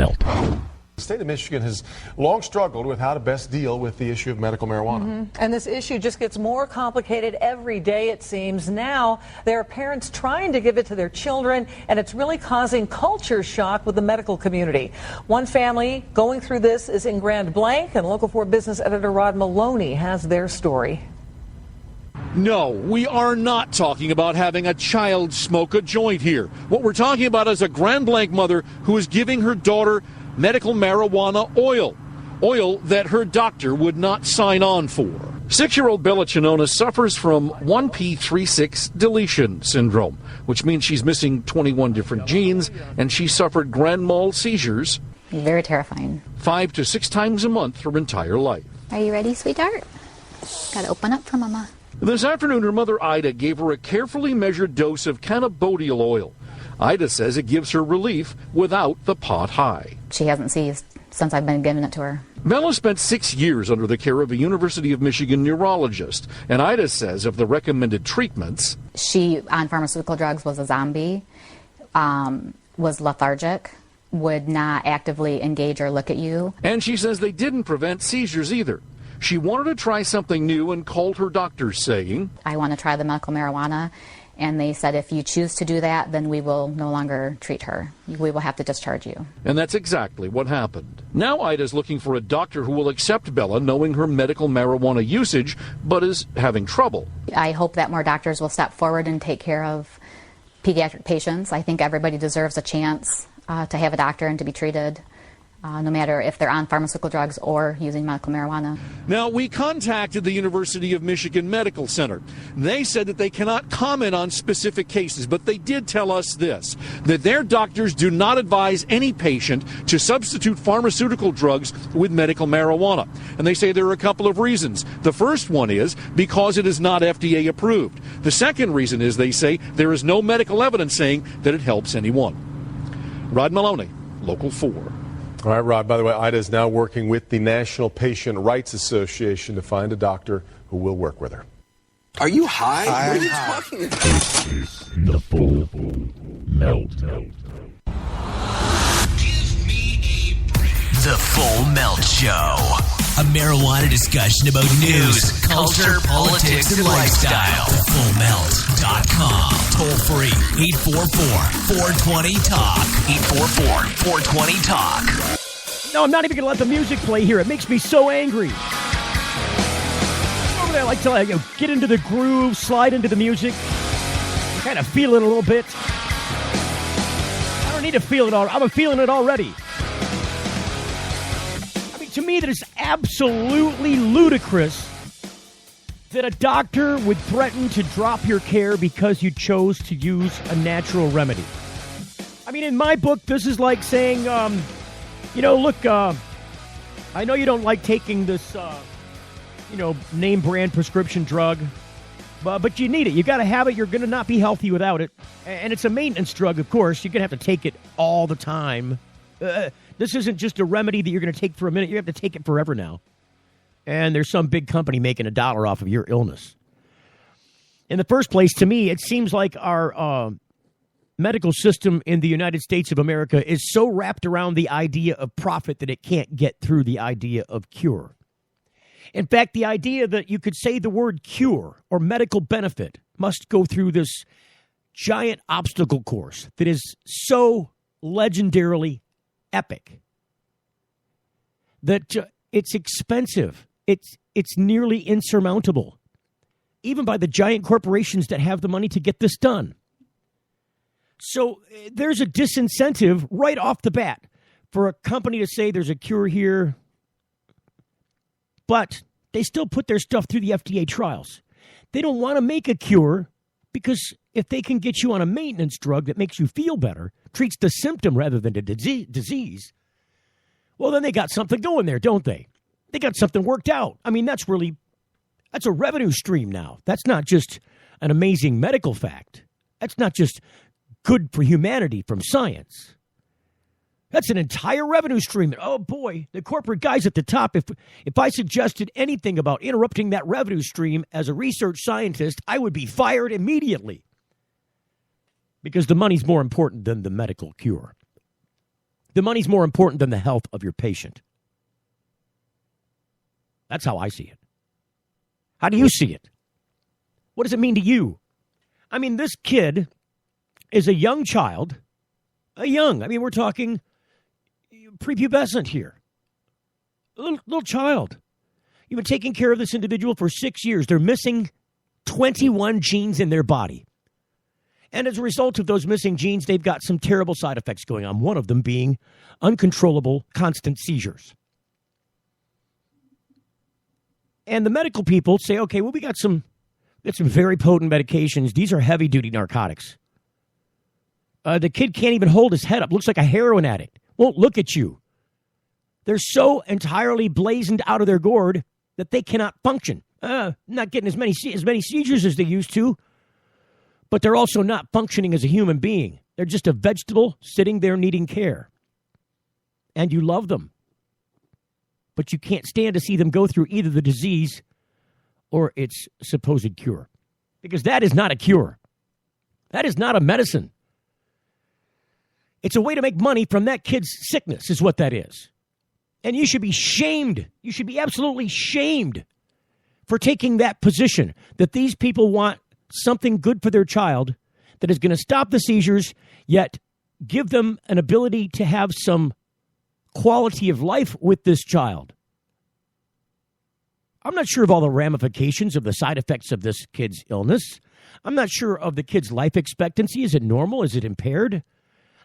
Melt. The state of Michigan has long struggled with how to best deal with the issue of medical marijuana. And this issue just gets more complicated every day, it seems. Now, there are parents trying to give it to their children, and it's really causing culture shock with the medical community. One family going through this is in Grand Blanc, and Local 4 business editor Rod Maloney has their story. No, we are not talking about having a child smoke a joint here. What we're talking about is a Grand Blanc mother who is giving her daughter medical marijuana oil that her doctor would not sign on for. 6-year-old Bella Chinona suffers from 1p36 deletion syndrome, which means she's missing 21 different genes, and she suffered grand mal seizures. Very terrifying. 5 to 6 times a month her entire life. Are you ready, sweetheart? Gotta open up for Mama. This afternoon, her mother Ida gave her a carefully measured dose of cannabidiol oil. Ida says it gives her relief without the pot high. She hasn't seized since I've been giving it to her. Bella spent 6 years under the care of a University of Michigan neurologist, and Ida says of the recommended treatments, she, on pharmaceutical drugs, was a zombie, was lethargic, would not actively engage or look at you. And she says they didn't prevent seizures either. She wanted to try something new and called her doctor saying, I want to try the medical marijuana. And they said, if you choose to do that, then we will no longer treat her. We will have to discharge you. And that's exactly what happened. Now Ida's looking for a doctor who will accept Bella, knowing her medical marijuana usage, but is having trouble. I hope that more doctors will step forward and take care of pediatric patients. I think everybody deserves a chance to have a doctor and to be treated. No matter if they're on pharmaceutical drugs or using medical marijuana. Now, we contacted the University of Michigan Medical Center. They said that they cannot comment on specific cases, but they did tell us this, that their doctors do not advise any patient to substitute pharmaceutical drugs with medical marijuana. And they say there are a couple of reasons. The first one is because it is not FDA approved. The second reason is, they say, there is no medical evidence saying that it helps anyone. Rod Maloney, Local 4. All right, Rod, by the way, Ida is now working with the National Patient Rights Association to find a doctor who will work with her. Are you high? What are you talking about? This is the Full Melt. The Full Melt Show. A marijuana discussion about news, culture, politics, and lifestyle. FullMelt.com. Toll free. 844-420-TALK. 844-420-TALK. No, I'm not even going to let the music play here. It makes me so angry. Over there, I like to get into the groove, slide into the music, kind of feel it a little bit. I don't need to feel it all. I'm feeling it already. To me, that is absolutely ludicrous that a doctor would threaten to drop your care because you chose to use a natural remedy. I mean, in my book, this is like saying, look, I know you don't like taking this, name brand prescription drug, but you need it. You got to have it. You're going to not be healthy without it. And it's a maintenance drug, of course. You're going to have to take it all the time. This isn't just a remedy that you're going to take for a minute. You have to take it forever now. And there's some big company making $1 off of your illness. In the first place, to me, it seems like our medical system in the United States of America is so wrapped around the idea of profit that it can't get through the idea of cure. In fact, the idea that you could say the word cure or medical benefit must go through this giant obstacle course that is so legendarily epic that it's expensive. It's nearly insurmountable, even by the giant corporations that have the money to get this done. So there's a disincentive right off the bat for a company to say there's a cure here, but they still put their stuff through the FDA trials. They don't want to make a cure because if they can get you on a maintenance drug that makes you feel better, treats the symptom rather than the disease, well, then they got something going there, don't they? They got something worked out. I mean, that's a revenue stream now. That's not just an amazing medical fact. That's not just good for humanity from science. That's an entire revenue stream. Oh, boy, the corporate guys at the top, if I suggested anything about interrupting that revenue stream as a research scientist, I would be fired immediately because the money's more important than the medical cure. The money's more important than the health of your patient. That's how I see it. How do you see it? What does it mean to you? I mean, this kid is a young child. We're talking prepubescent here. A little child. You've been taking care of this individual for 6 years. They're missing 21 genes in their body. And as a result of those missing genes, they've got some terrible side effects going on, one of them being uncontrollable, constant seizures. And the medical people say, okay, well, we got some very potent medications. These are heavy-duty narcotics. The kid can't even hold his head up. Looks like a heroin addict. Won't look at you. They're so entirely blazoned out of their gourd that they cannot function. Not getting as many seizures as they used to, but they're also not functioning as a human being. They're just a vegetable sitting there needing care. And you love them. But you can't stand to see them go through either the disease or its supposed cure. Because that is not a cure. That is not a medicine. It's a way to make money from that kid's sickness is what that is. And you should be shamed. You should be absolutely shamed for taking that position, that these people want something good for their child that is going to stop the seizures, yet give them an ability to have some quality of life with this child. I'm not sure of all the ramifications of the side effects of this kid's illness. I'm not sure of the kid's life expectancy. Is it normal? Is it impaired?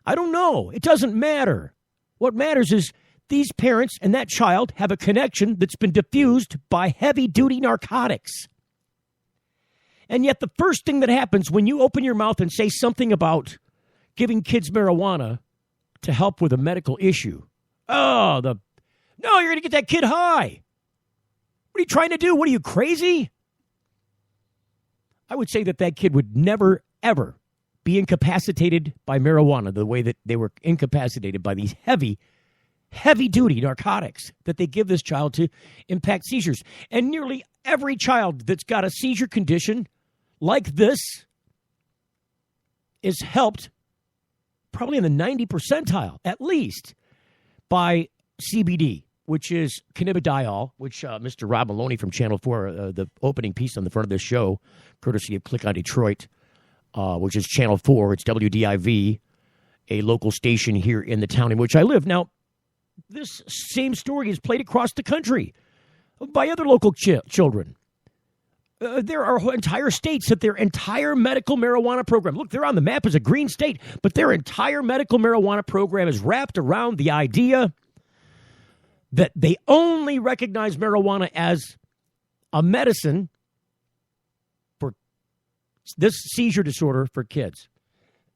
I don't know. It doesn't matter. What matters is these parents and that child have a connection that's been diffused by heavy-duty narcotics. And yet the first thing that happens when you open your mouth and say something about giving kids marijuana to help with a medical issue, no, you're going to get that kid high. What are you trying to do? What are you, crazy? I would say that kid would never, ever be incapacitated by marijuana the way that they were incapacitated by these heavy-duty narcotics that they give this child to impact seizures. And nearly every child that's got a seizure condition like this is helped probably in the 90 percentile, at least, by CBD, which is cannabidiol, which Mr. Rob Maloney from Channel 4, the opening piece on the front of this show, courtesy of Click on Detroit, which is Channel 4. It's WDIV, a local station here in the town in which I live. Now, this same story is played across the country by other local children. There are entire states that their entire medical marijuana program, look, they're on the map as a green state, but their entire medical marijuana program is wrapped around the idea that they only recognize marijuana as a medicine for this seizure disorder for kids.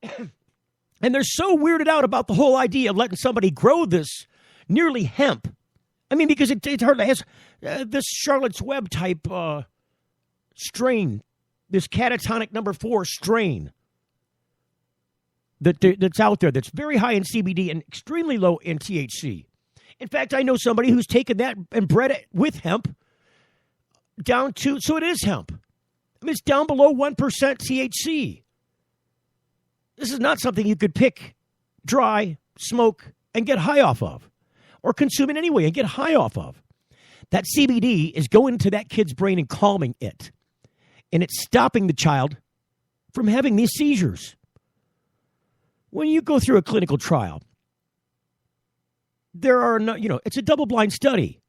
And they're so weirded out about the whole idea of letting somebody grow this nearly hemp. I mean, because it hardly has this Charlotte's Web type strain, this catatonic number 4 strain that's out there that's very high in CBD and extremely low in THC. In fact, I know somebody who's taken that and bred it with hemp down to, so it is hemp. I mean, it's down below 1% THC. This is not something you could pick, dry, smoke, and get high off of, or consume in any way and get high off of. That CBD is going to that kid's brain and calming it. And it's stopping the child from having these seizures. When you go through a clinical trial, there are no, it's a double-blind study.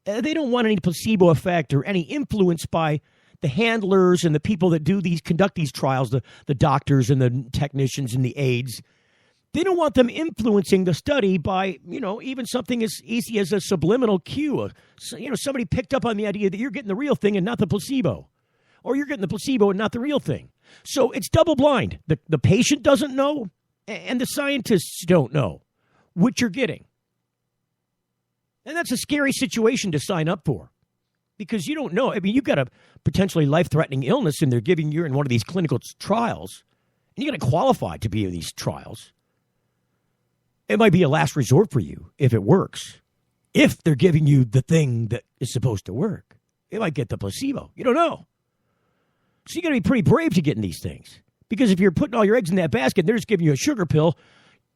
They don't want any placebo effect or any influence by the handlers and the people that conduct these trials, the doctors and the technicians and the aides. They don't want them influencing the study by, even something as easy as a subliminal cue. Somebody picked up on the idea that you're getting the real thing and not the placebo. Or you're getting the placebo and not the real thing. So it's double blind. The patient doesn't know, and the scientists don't know what you're getting. And that's a scary situation to sign up for, because you don't know. I mean, you've got a potentially life-threatening illness, and they're giving you in one of these clinical trials, and you're going to qualify to be in these trials. It might be a last resort for you if it works. If they're giving you the thing that is supposed to work, it might get the placebo. You don't know. So you got to be pretty brave to get in these things. Because if you're putting all your eggs in that basket and they're just giving you a sugar pill,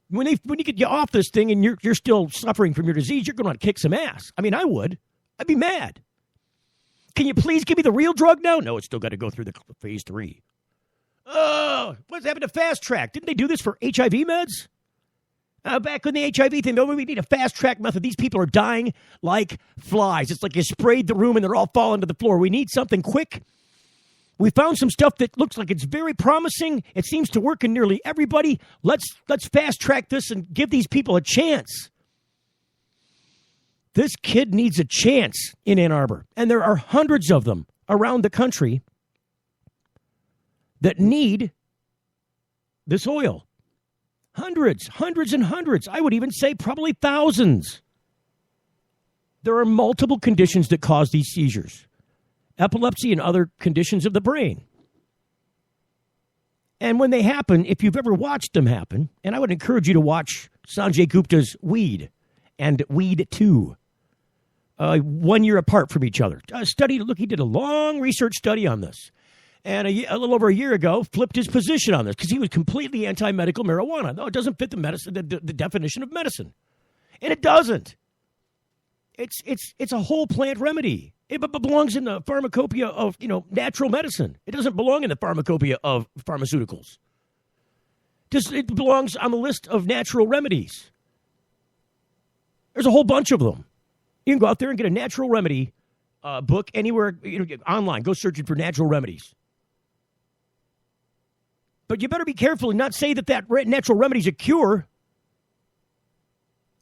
When you get you off this thing and you're still suffering from your disease, you're going to kick some ass. I mean, I would. I'd be mad. Can you please give me the real drug now? No, it's still got to go through the phase 3. Oh, what's happened to fast track? Didn't they do this for HIV meds? Back when the HIV thing, we need a fast track method. These people are dying like flies. It's like you sprayed the room and they're all falling to the floor. We need something quick. We found some stuff that looks like it's very promising. It seems to work in nearly everybody. Let's fast track this and give these people a chance. This kid needs a chance in Ann Arbor. And there are hundreds of them around the country that need this oil. Hundreds and hundreds. I would even say probably thousands. There are multiple conditions that cause these seizures. Epilepsy and other conditions of the brain. And when they happen, if you've ever watched them happen, and I would encourage you to watch Sanjay Gupta's Weed and Weed 2, 1 year apart from each other. He did a long research study on this. And a little over a year ago, flipped his position on this because he was completely anti-medical marijuana. No, it doesn't fit the definition of medicine. And it doesn't. It's a whole plant remedy. It belongs in the pharmacopoeia of, natural medicine. It doesn't belong in the pharmacopoeia of pharmaceuticals. It belongs on the list of natural remedies. There's a whole bunch of them. You can go out there and get a natural remedy book anywhere, online. Go searching for natural remedies. But you better be careful and not say that natural remedy is a cure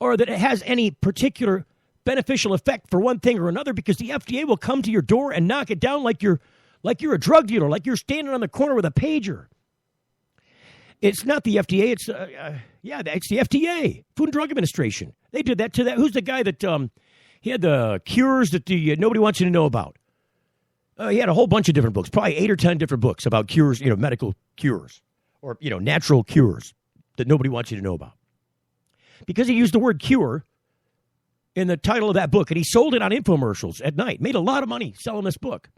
or that it has any particular beneficial effect for one thing or another, because the FDA will come to your door and knock it down like you're a drug dealer, like you're standing on the corner with a pager. It's not the FDA. It's the FDA, Food and Drug Administration. They did that to that. Who's the guy that he had the cures that nobody wants you to know about? He had a whole bunch of different books, probably 8 or 10 different books about cures, medical cures or, natural cures that nobody wants you to know about. Because he used the word cure in the title of that book, and he sold it on infomercials at night, made a lot of money selling this book.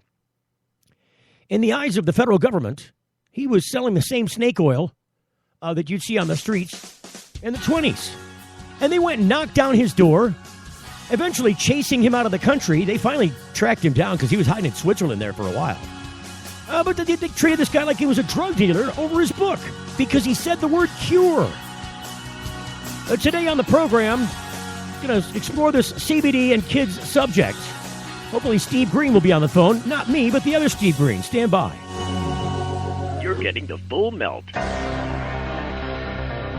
In the eyes of the federal government, he was selling the same snake oil that you'd see on the streets in the 20s. And they went and knocked down his door, eventually chasing him out of the country. They finally tracked him down because he was hiding in Switzerland there for a while. But they treated this guy like he was a drug dealer over his book because he said the word cure. Today on the program, going to explore this CBD and kids subject. Hopefully Steve Green will be on the phone. Not me, but the other Steve Green. Stand by. You're getting the full melt.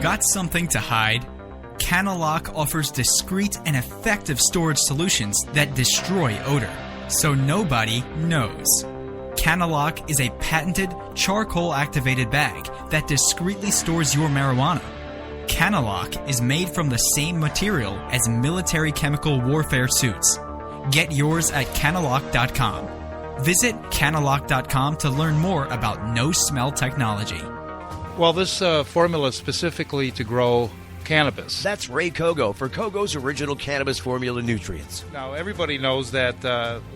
Got something to hide? Canalock offers discreet and effective storage solutions that destroy odor, so nobody knows. Canalock is a patented charcoal-activated bag that discreetly stores your marijuana. Canalock is made from the same material as military chemical warfare suits. Get yours at Canalock.com. Visit Canalock.com to learn more about no-smell technology. Well, this formula is specifically to grow cannabis. That's Ray Kogo for Kogo's Original Cannabis Formula Nutrients. Now, everybody knows that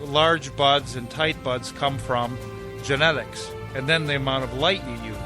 large buds and tight buds come from genetics, and then the amount of light you use.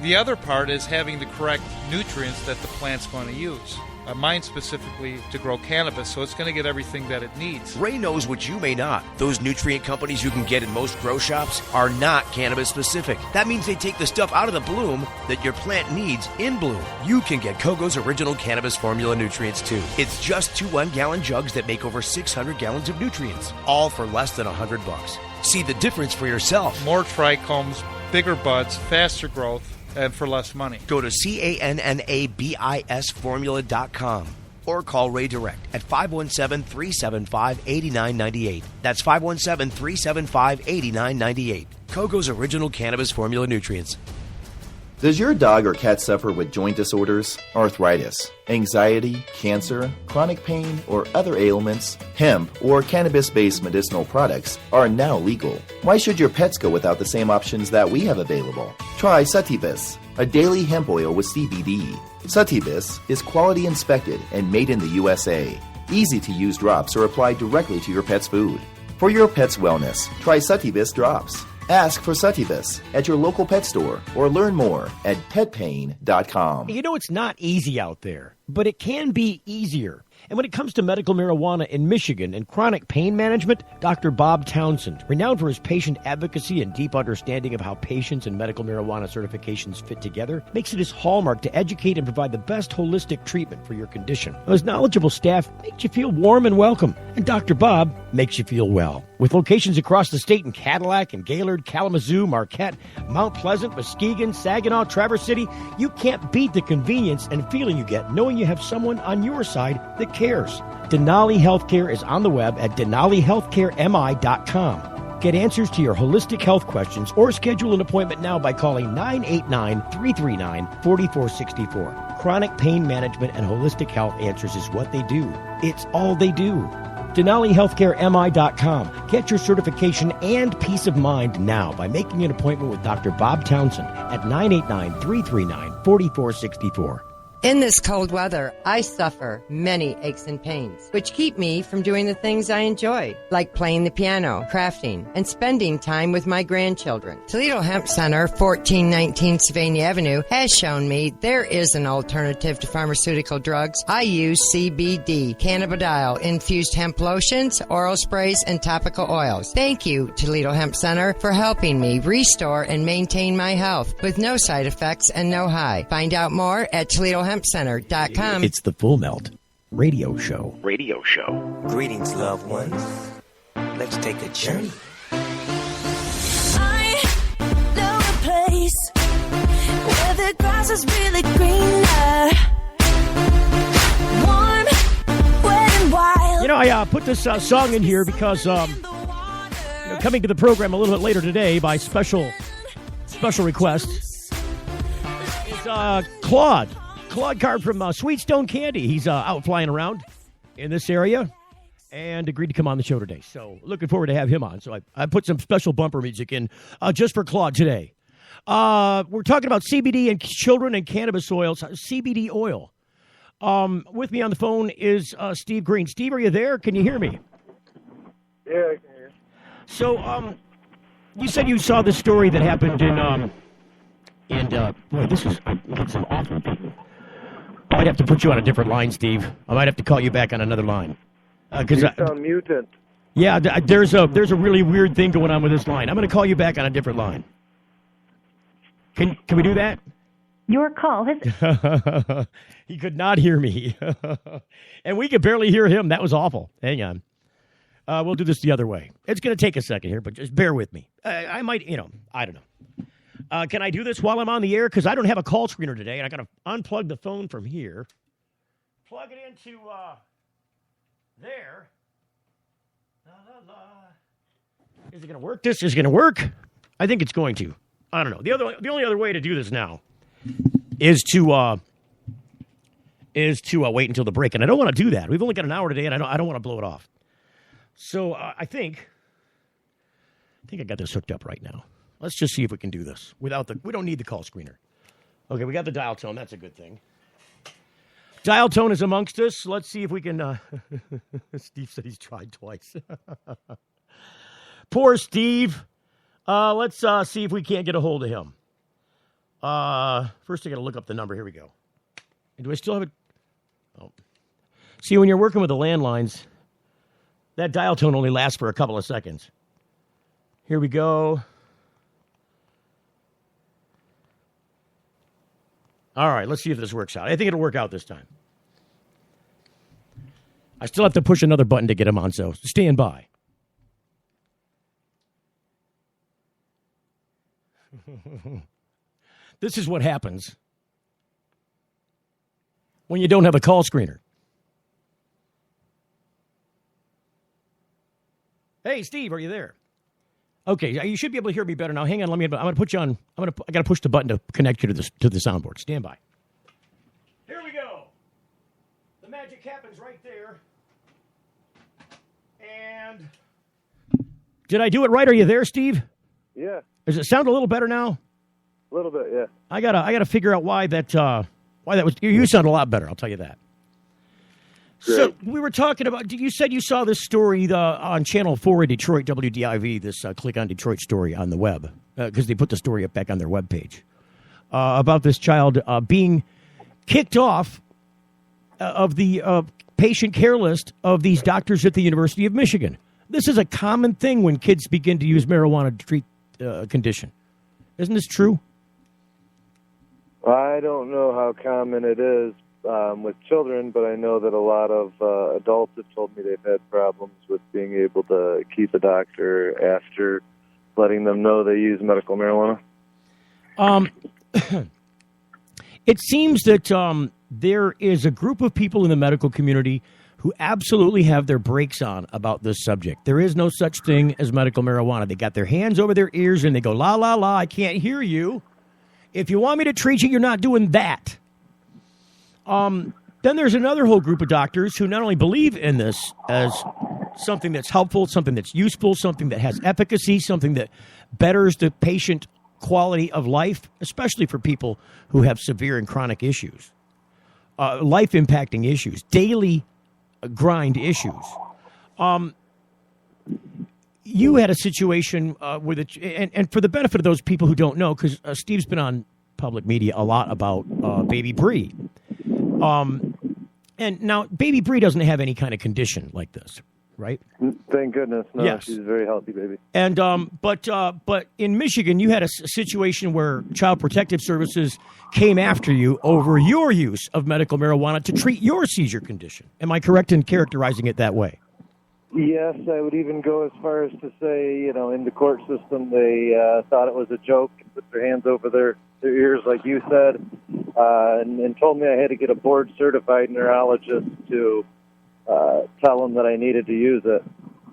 The other part is having the correct nutrients that the plant's going to use. Mine specifically to grow cannabis, so it's going to get everything that it needs. Ray knows what you may not. Those nutrient companies you can get in most grow shops are not cannabis specific. That means they take the stuff out of the bloom that your plant needs in bloom. You can get Kogo's Original Cannabis Formula Nutrients too. It's just 2 1-gallon jugs that make over 600 gallons of nutrients, all for less than $100. See the difference for yourself. More trichomes, bigger buds, faster growth, and for less money. Go to CANNABISformula.com or call Ray direct at 517-375-8998. That's 517-375-8998. Kogo's Original Cannabis Formula Nutrients. Does your dog or cat suffer with joint disorders, arthritis, anxiety, cancer, chronic pain, or other ailments? Hemp or cannabis-based medicinal products are now legal. Why should your pets go without the same options that we have available? Try Sativus, a daily hemp oil with CBD. Sativus is quality inspected and made in the USA. Easy-to-use drops are applied directly to your pet's food. For your pet's wellness, try Sativus drops. Ask for Suttibus at your local pet store or learn more at petpain.com. You know, it's not easy out there, but it can be easier. And when it comes to medical marijuana in Michigan and chronic pain management, Dr. Bob Townsend, renowned for his patient advocacy and deep understanding of how patients and medical marijuana certifications fit together, makes it his hallmark to educate and provide the best holistic treatment for your condition. His knowledgeable staff makes you feel warm and welcome, and Dr. Bob makes you feel well. With locations across the state in Cadillac and Gaylord, Kalamazoo, Marquette, Mount Pleasant, Muskegon, Saginaw, Traverse City, you can't beat the convenience and feeling you get knowing you have someone on your side that cares. Denali Healthcare is on the web at denalihealthcaremi.com. Get answers to your holistic health questions or schedule an appointment now by calling 989-339-4464. Chronic pain management and holistic health answers is what they do. It's all they do. DenaliHealthcareMI.com. Get your certification and peace of mind now by making an appointment with Dr. Bob Townsend at 989-339-4464. In this cold weather, I suffer many aches and pains, which keep me from doing the things I enjoy, like playing the piano, crafting, and spending time with my grandchildren. Toledo Hemp Center, 1419 Sylvania Avenue, has shown me there is an alternative to pharmaceutical drugs. I use CBD, cannabidiol, infused hemp lotions, oral sprays, and topical oils. Thank you, Toledo Hemp Center, for helping me restore and maintain my health with no side effects and no high. Find out more at ToledoHempCenter.com. It's the Full Melt Radio Show. Radio show. Greetings, loved ones. Let's take a journey. I know a place where the grass is really greener. Warm, wet, and wild. You know, I put this song in here because coming to the program a little bit later today by special request is Claude Carde from Sweetstone Candy. He's out flying around in this area and agreed to come on the show today. So looking forward to have him on. So I put some special bumper music in just for Claude today. We're talking about CBD and children and cannabis oils. CBD oil. With me on the phone is Steve Green. Steve, are you there? Can you hear me? Yeah, I can hear you. So you said you saw this story that happened boy, this is some awful people. I might have to put you on a different line, Steve. I might have to call you back on another line. You sound muted. Yeah, there's a really weird thing going on with this line. I'm going to call you back on a different line. Can we do that? Your call has... He could not hear me. And we could barely hear him. That was awful. Hang on. We'll do this the other way. It's going to take a second here, but just bear with me. I might, I don't know. Can I do this while I'm on the air? Because I don't have a call screener today, and I got to unplug the phone from here. Plug it into there. La, la, la. Is it going to work? This is going to work? I think it's going to. I don't know. The only other way to do this now is to wait until the break, and I don't want to do that. We've only got an hour today, and I don't want to blow it off. So I think I got this hooked up right now. Let's just see if we can do this we don't need the call screener. Okay, we got the dial tone. That's a good thing. Dial tone is amongst us. Let's see if we can, Steve said he's tried twice. Poor Steve. Let's see if we can't get a hold of him. First I got to look up the number. Here we go. Do I still have it? Oh. See, when you're working with the landlines, that dial tone only lasts for a couple of seconds. Here we go. All right, let's see if this works out. I think it'll work out this time. I still have to push another button to get him on, so stand by. This is what happens when you don't have a call screener. Hey, Steve, are you there? Okay, you should be able to hear me better now. Hang on, I'm going to put you on. I got to push the button to connect you to the soundboard. Stand by. Here we go. The magic happens right there. And did I do it right? Are you there, Steve? Yeah. Does it sound a little better now? A little bit, yeah. I gotta figure out why that was. You sound a lot better. I'll tell you that. So we were talking about, you said you saw this story on Channel 4 in Detroit, WDIV, this Click on Detroit story on the web, because they put the story up back on their webpage, about this child being kicked off of the patient care list of these doctors at the University of Michigan. This is a common thing when kids begin to use marijuana to treat a condition. Isn't this true? I don't know how common it is with children, but I know that a lot of adults have told me they've had problems with being able to keep a doctor after letting them know they use medical marijuana. It seems that there is a group of people in the medical community who absolutely have their brakes on about this subject. There is no such thing as medical marijuana. They got their hands over their ears and they go, la, la, la, I can't hear you. If you want me to treat you, you're not doing that. Then there's another whole group of doctors who not only believe in this as something that's helpful, something that's useful, something that has efficacy, something that betters the patient quality of life, especially for people who have severe and chronic issues, life-impacting issues, daily grind issues. You had a situation with it, and for the benefit of those people who don't know, because Steve's been on public media a lot about baby Bree. And now baby Bree doesn't have any kind of condition like this, right? Thank goodness. No, yes. She's a very healthy baby. And but in Michigan, you had a situation where Child Protective Services came after you over your use of medical marijuana to treat your seizure condition. Am I correct in characterizing it that way? Yes, I would even go as far as to say, in the court system, they thought it was a joke and put their hands over their ears, like you said, and told me I had to get a board-certified neurologist to tell them that I needed to use it,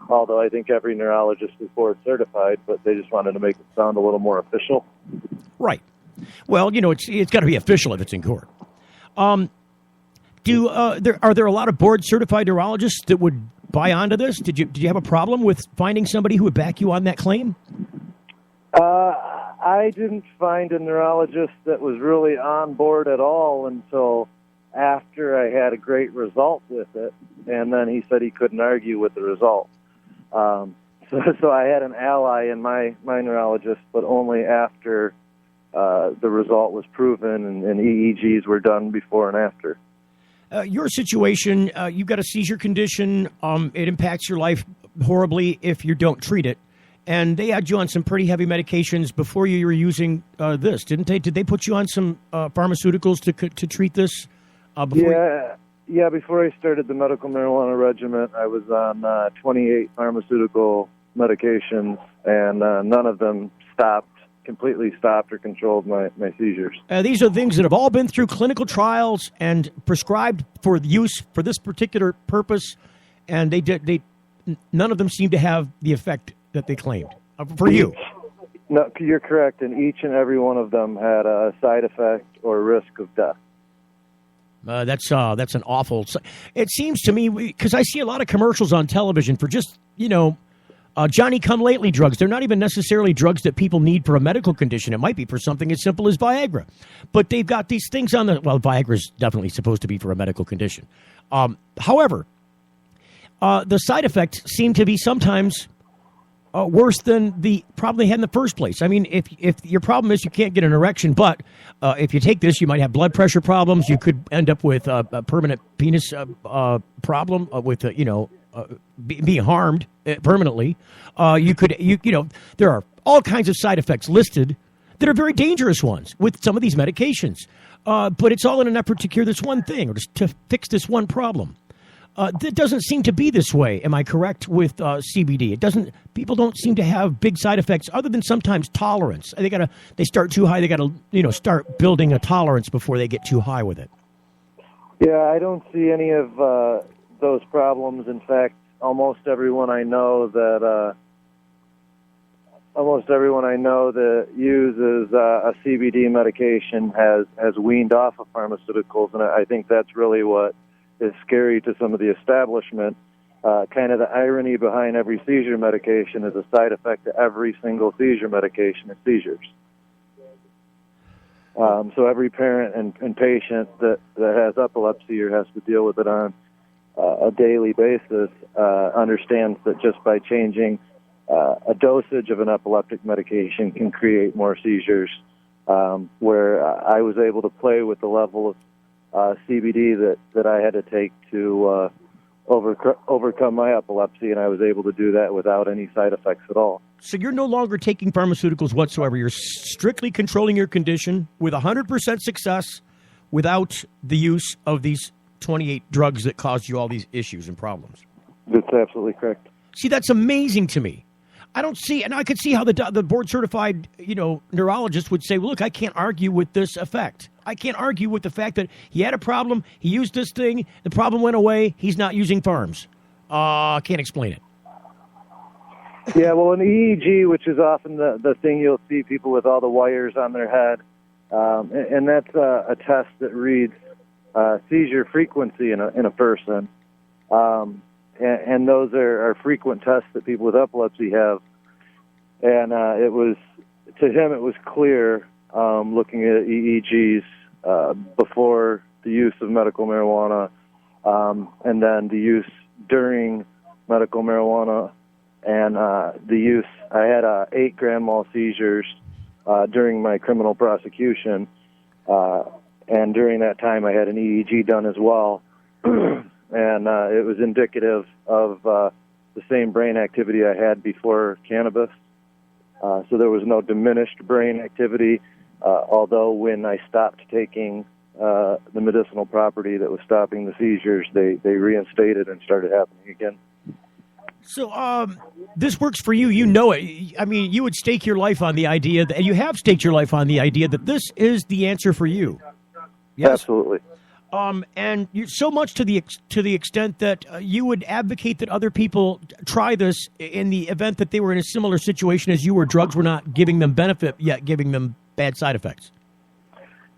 although I think every neurologist is board-certified, but they just wanted to make it sound a little more official. Right. Well, it's got to be official if it's in court. Are there a lot of board-certified neurologists that would buy onto this? Did you have a problem with finding somebody who would back you on that claim? I didn't find a neurologist that was really on board at all until after I had a great result with it, and then he said he couldn't argue with the result. So I had an ally in my neurologist, but only after the result was proven and EEGs were done before and after. Your situation, you've got a seizure condition. It impacts your life horribly if you don't treat it. And they had you on some pretty heavy medications before you were using this, didn't they? Did they put you on some pharmaceuticals to treat this? Yeah. Before I started the medical marijuana regimen, I was on 28 pharmaceutical medications, and none of them completely stopped or controlled my seizures. These are things that have all been through clinical trials and prescribed for use for this particular purpose, and none of them seem to have the effect that they claimed for you. No, you're correct, and each and every one of them had a side effect or risk of death. That's an awful. It seems to me, because I see a lot of commercials on television for just Johnny-come-lately drugs. They're not even necessarily drugs that people need for a medical condition. It might be for something as simple as Viagra. But they've got these things on Viagra's definitely supposed to be for a medical condition. However, the side effects seem to be sometimes worse than the problem they had in the first place. I mean, if your problem is you can't get an erection, but if you take this, you might have blood pressure problems. You could end up with a permanent penis problem with, being harmed permanently. There are all kinds of side effects listed that are very dangerous ones with some of these medications. But it's all in an effort to cure this one thing or to fix this one problem. That doesn't seem to be this way. Am I correct with CBD? People don't seem to have big side effects other than sometimes tolerance. They start too high. They got to start building a tolerance before they get too high with it. Yeah, I don't see any of those problems. In fact, almost everyone I know that uses a CBD medication has weaned off of pharmaceuticals, and I think that's really what is scary to some of the establishment. Kind of the irony behind every seizure medication is a side effect to every single seizure medication is seizures. So every parent and patient that has epilepsy or has to deal with it on a daily basis understands that just by changing a dosage of an epileptic medication can create more seizures, where I was able to play with the level of CBD that I had to take to overcome my epilepsy, and I was able to do that without any side effects at all. So you're no longer taking pharmaceuticals whatsoever. You're strictly controlling your condition with 100% success without the use of these 28 drugs that caused you all these issues and problems. That's absolutely correct. See, that's amazing to me. I don't see, and I could see how the board-certified, neurologist would say, well, look, I can't argue with this effect. I can't argue with the fact that he had a problem, he used this thing, the problem went away, he's not using pharms. I can't explain it. Yeah, well, an EEG, which is often the thing you'll see people with all the wires on their head, and that's a test that reads seizure frequency in a person. And those are frequent tests that people with epilepsy have. And it was clear, looking at EEGs before the use of medical marijuana, and then the use during medical marijuana, and the use. I had 8 grand mal seizures during my criminal prosecution, and during that time I had an EEG done as well. And it was indicative of the same brain activity I had before cannabis. So there was no diminished brain activity, although when I stopped taking the medicinal property that was stopping the seizures, they reinstated and started happening again. So this works for you. You know it. I mean, you would stake your life on the idea, and you have staked your life on the idea that this is the answer for you. Yes? Absolutely. And you're so much to the extent that you would advocate that other people try this in the event that they were in a similar situation as you, where drugs were not giving them benefit yet giving them bad side effects.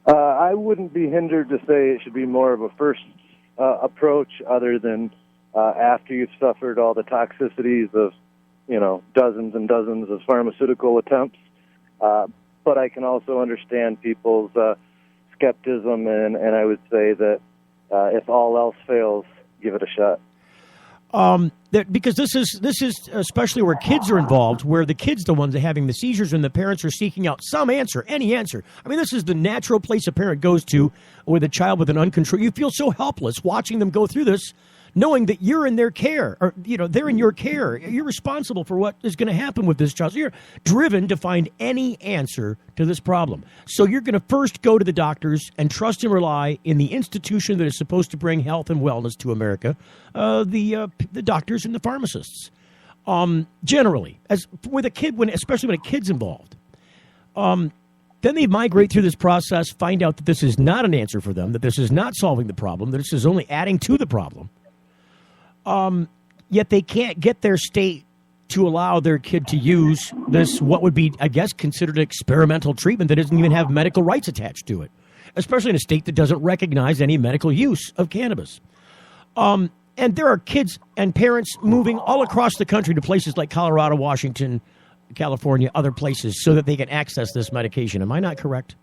I wouldn't be hindered to say it should be more of a first approach, other than after you've suffered all the toxicities of dozens and dozens of pharmaceutical attempts. But I can also understand people's skepticism, and I would say that if all else fails, give it a shot. Because this is especially where kids are involved, where the kids are the ones that are having the seizures, and the parents are seeking out some answer, any answer. I mean, this is the natural place a parent goes to with a child with an uncontrolled. You feel so helpless watching them go through this, knowing that you're in their care, or they're in your care. You're responsible for what is going to happen with this child. So you're driven to find any answer to this problem. So you're going to first go to the doctors and trust and rely in the institution that is supposed to bring health and wellness to America, the doctors and the pharmacists. Generally, as with a kid, especially when a kid's involved, then they migrate through this process, find out that this is not an answer for them, that this is not solving the problem, that this is only adding to the problem. Yet they can't get their state to allow their kid to use this, what would be, I guess, considered experimental treatment that doesn't even have medical rights attached to it, especially in a state that doesn't recognize any medical use of cannabis. And there are kids and parents moving all across the country to places like Colorado, Washington, California, other places, so that they can access this medication. Am I not correct?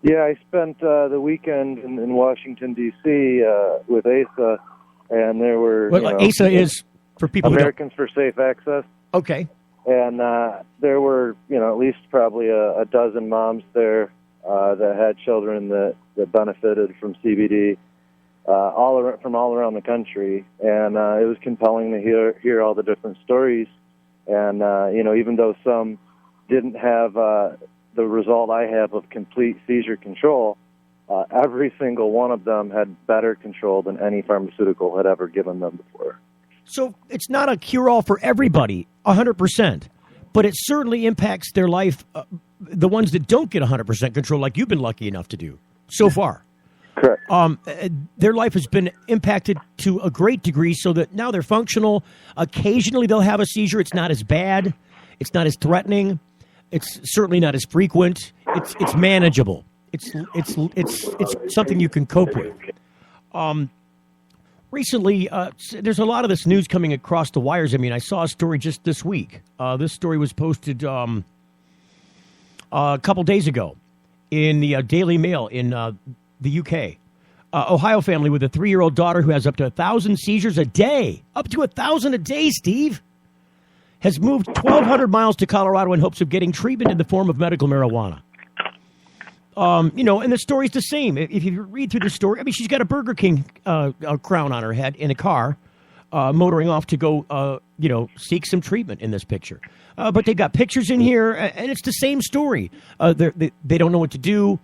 Yeah, I spent the weekend in Washington, D.C. With ASA. And there were ASA is for people Americans for Safe Access. Okay. And there were at least probably a dozen moms there that had children that benefited from CBD, from all around the country. And it was compelling to hear all the different stories. And even though some didn't have the result I have of complete seizure control, every single one of them had better control than any pharmaceutical had ever given them before. So it's not a cure-all for everybody, 100%, but it certainly impacts their life, the ones that don't get 100% control, like you've been lucky enough to do so far. Correct. Their life has been impacted to a great degree, so that now they're functional. Occasionally they'll have a seizure. It's not as bad. It's not as threatening. It's certainly not as frequent. It's manageable. It's something you can cope with. Recently, there's a lot of this news coming across the wires. I mean, I saw a story just this week. This story was posted a couple days ago in the Daily Mail in the UK. Ohio family with a 3-year-old daughter who has up to 1,000 seizures a day. Up to 1,000 a day, Steve. Has moved 1,200 miles to Colorado in hopes of getting treatment in the form of medical marijuana. And the story's the same. If you read through the story, I mean, she's got a Burger King crown on her head in a car, motoring off to go, seek some treatment in this picture. But they've got pictures in here, and it's the same story. They don't know what to do.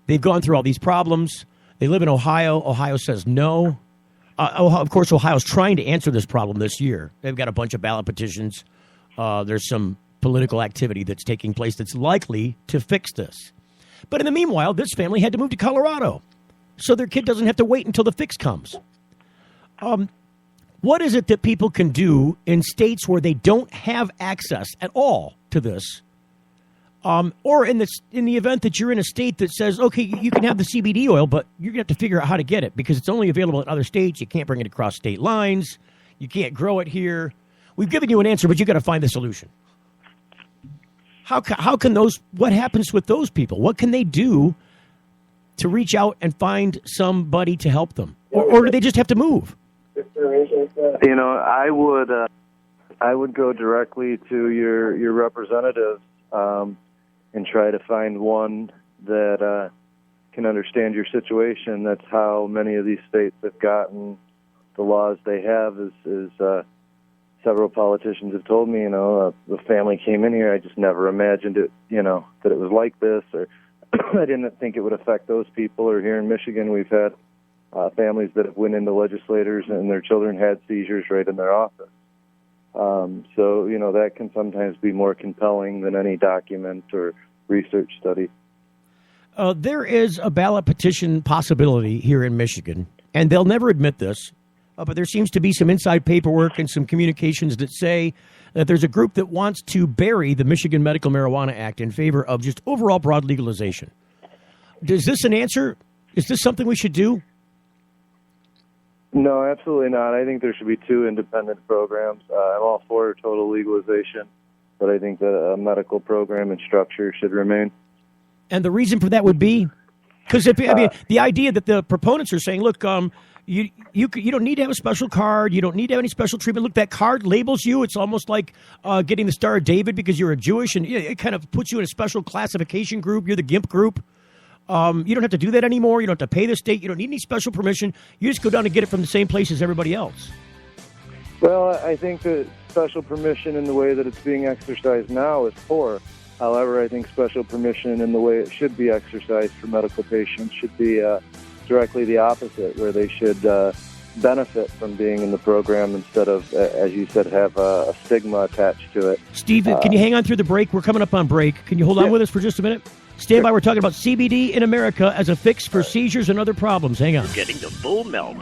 They've gone through all these problems. They live in Ohio. Ohio says no. Of course, Ohio's trying to answer this problem this year. They've got a bunch of ballot petitions. There's some political activity that's taking place that's likely to fix this. But in the meanwhile, this family had to move to Colorado so their kid doesn't have to wait until the fix comes. What is it that people can do in states where they don't have access at all to this? Or in the event that you're in a state that says, okay, you can have the CBD oil, but you're going to have to figure out how to get it because it's only available in other states. You can't bring it across state lines. You can't grow it here. We've given you an answer, but you got to find the solution. How can what happens with those people? What can they do to reach out and find somebody to help them? Or do they just have to move? I would go directly to your representatives and try to find one that can understand your situation. That's how many of these states have gotten the laws they have. Is several politicians have told me, the family came in here. I just never imagined it, that it was like this, or I didn't think it would affect those people. Or here in Michigan, we've had families that have went into legislators and their children had seizures right in their office. So that can sometimes be more compelling than any document or research study. There is a ballot petition possibility here in Michigan, and they'll never admit this. But there seems to be some inside paperwork and some communications that say that there's a group that wants to bury the Michigan Medical Marijuana Act in favor of just overall broad legalization. Is this an answer? Is this something we should do? No, absolutely not. I think there should be two independent programs. I'm all for total legalization, but I think that a medical program and structure should remain. And the reason for that would be? Because the idea that the proponents are saying, look, you don't need to have a special card. You don't need to have any special treatment. Look, that card labels you. It's almost like getting the Star of David because you're a Jewish, and it kind of puts you in a special classification group. You're the GIMP group. You don't have to do that anymore. You don't have to pay the state. You don't need any special permission. You just go down and get it from the same place as everybody else. Well, I think that special permission in the way that it's being exercised now is poor. However, I think special permission in the way it should be exercised for medical patients should be directly the opposite, where they should benefit from being in the program instead of, as you said, have a stigma attached to it. Steve, can you hang on through the break? We're coming up on break. Can you hold on with us for just a minute? Stand by. We're talking about CBD in America as a fix for seizures and other problems. Hang on. You're getting the full melt.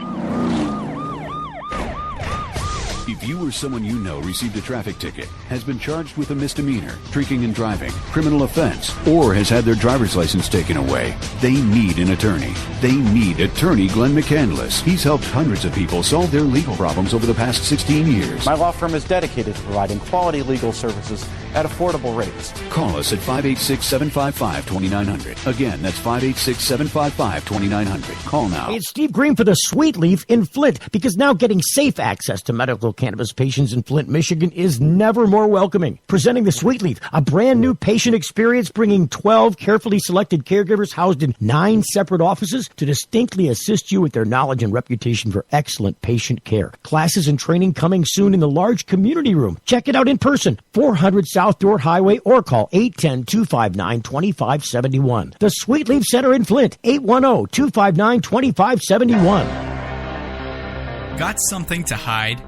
If you or someone you know received a traffic ticket, has been charged with a misdemeanor, drinking and driving, criminal offense, or has had their driver's license taken away, they need an attorney. They need attorney Glenn McCandless. He's helped hundreds of people solve their legal problems over the past 16 years. My law firm is dedicated to providing quality legal services at affordable rates. Call us at 586-755-2900. Again, that's 586-755-2900. Call now. It's Steve Green for the Sweet Leaf in Flint, because now getting safe access to medical cannabis patients in Flint, Michigan is never more welcoming. Presenting the Sweet Leaf, a brand new patient experience, bringing 12 carefully selected caregivers housed in 9 separate offices to distinctly assist you with their knowledge and reputation for excellent patient care. Classes and training coming soon in the large community room. Check it out in person, 400 South Door Highway, or call 810-259-2571. The Sweet Leaf Center in Flint, 810-259-2571. Got something to hide?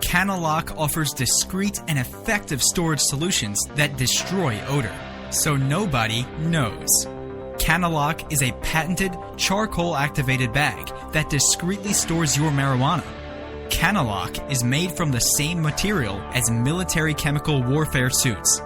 Canalock offers discreet and effective storage solutions that destroy odor, so nobody knows. Canalock is a patented charcoal-activated bag that discreetly stores your marijuana. Canalock is made from the same material as military chemical warfare suits.